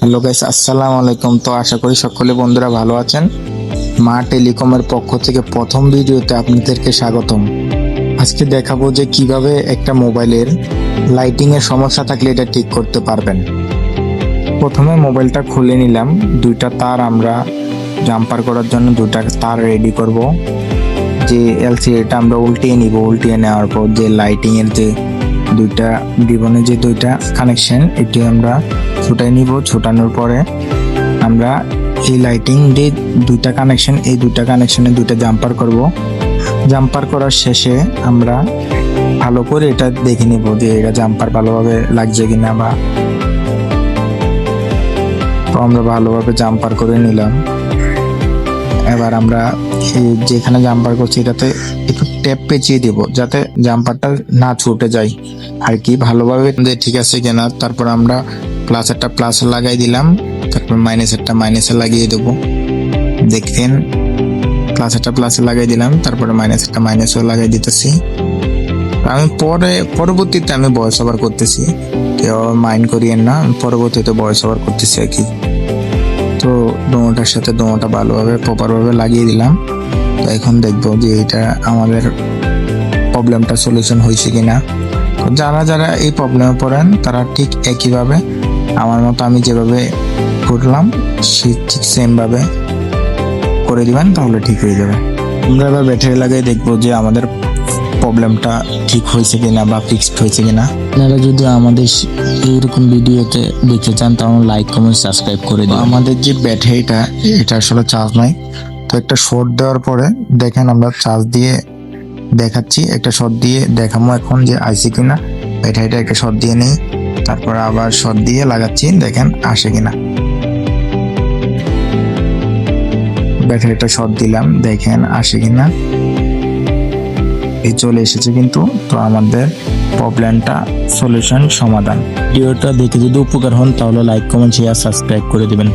Hello guys, আসসালামু আলাইকুম। তো আশা করি সকলে বন্ধুরা ভালো আছেন। মা টেলিকমের পক্ষ থেকে প্রথম ভিডিওতে আপনাদেরকে স্বাগতম। আজকে দেখাবো যে কিভাবে একটা মোবাইলের লাইটিং এর সমস্যা থাকলে এটা ঠিক করতে পারবেন। প্রথমে মোবাইলটা খুলে নিলাম, দুইটা তার আমরা জাম্পার করার জন্য দুইটা তার রেডি করব। যে এলসিডিটা আমরা উল্টিয়ে নিব, উল্টিয়ে নেওয়ার পর যে লাইটিং এর যে দুইটা বিবনে যে দুইটা কানেকশন এটি আমরা ছুটাই নিব। ছুটানোর পরে আমরা এই লাইটিং যে দুইটা কানেকশন, এই দুইটা কানেকশনে দুইটা জাম্পার করব। জাম্পার করার শেষে আমরা ভালো করে এটা দেখে নিব যে এটা জাম্পার ভালোভাবে লাগছে কিনা। তো আমরা ভালোভাবে জাম্পার করে নিলাম। এবার আমরা যেখানে জাম্পার করছি এটাতে একটু টেপ পেঁচিয়ে দিব যাতে জাম্পারটা না ছুটে যায় আর কি, ভালোভাবে ঠিক আছে কিনা। তারপর আমরা প্লাসেরটা প্লাসে লাগাই দিলাম, তারপর মাইনাসেরটা মাইনাসে লাগিয়ে দেবো। দেখেন প্লাসেরটা প্লাসে লাগাই দিলাম, তারপরে মাইনাসেরটা মাইনাসেও লাগাই দিতেছি। আমি পরবর্তীতে আমি ভয়েস ওভার করতেছি, কেউ মাইন্ড করিয়েন না, পরবর্তীতে ভয়েস ওভার করতেছি আর কি। তো ডোমোটার সাথে ডোমোটা ভালোভাবে প্রপারভাবে লাগিয়ে দিলাম। তো এখন দেখবো যে এটা আমাদের প্রবলেমটা সলিউশন হয়েছে কিনা। তো যারা এই প্রবলেমে পড়েন তারা ঠিক একইভাবে আমার মতো আমি যেভাবে করলাম ঠিক সেম ভাবে করে দিবেন, তাহলে ঠিক হয়ে যাবে। আমরা এবার ব্যাটারি লাগাই দেখবো যে আমাদের প্রবলেমটা ঠিক হয়েছে কিনা বা ফিক্সড হয়েছে কিনা। আপনারা যদি আমাদের এইরকম ভিডিওতে দেখতে চান তাহলে লাইক কমেন্ট সাবস্ক্রাইব করে দিন। আমাদের যে ব্যাটারিটা এটা আসলে চার্জ নাই, তো একটা শর্ট দেওয়ার পরে দেখেন আমরা চার্জ দিয়ে দেখাচ্ছি, একটা শর্ট দিয়ে দেখাবো এখন যে আইসি কিনা। ব্যাটারিটা একটা শর্ট দিয়ে নেই, তারপর আবার শর্ট দিয়ে লাগাচ্ছি, দেখেন আসে কিনা। ব্যাটারিটা শর্ট দিলাম, দেখেন আসে কিনা। এই চলে এসেছে কিন্তু। তো আমাদের প্রবলেমটা সলিউশন সমাধান। ভিডিওটা দেখে যদি উপকার হন তাহলে লাইক কমেন্ট শেয়ার সাবস্ক্রাইব করে দিবেন।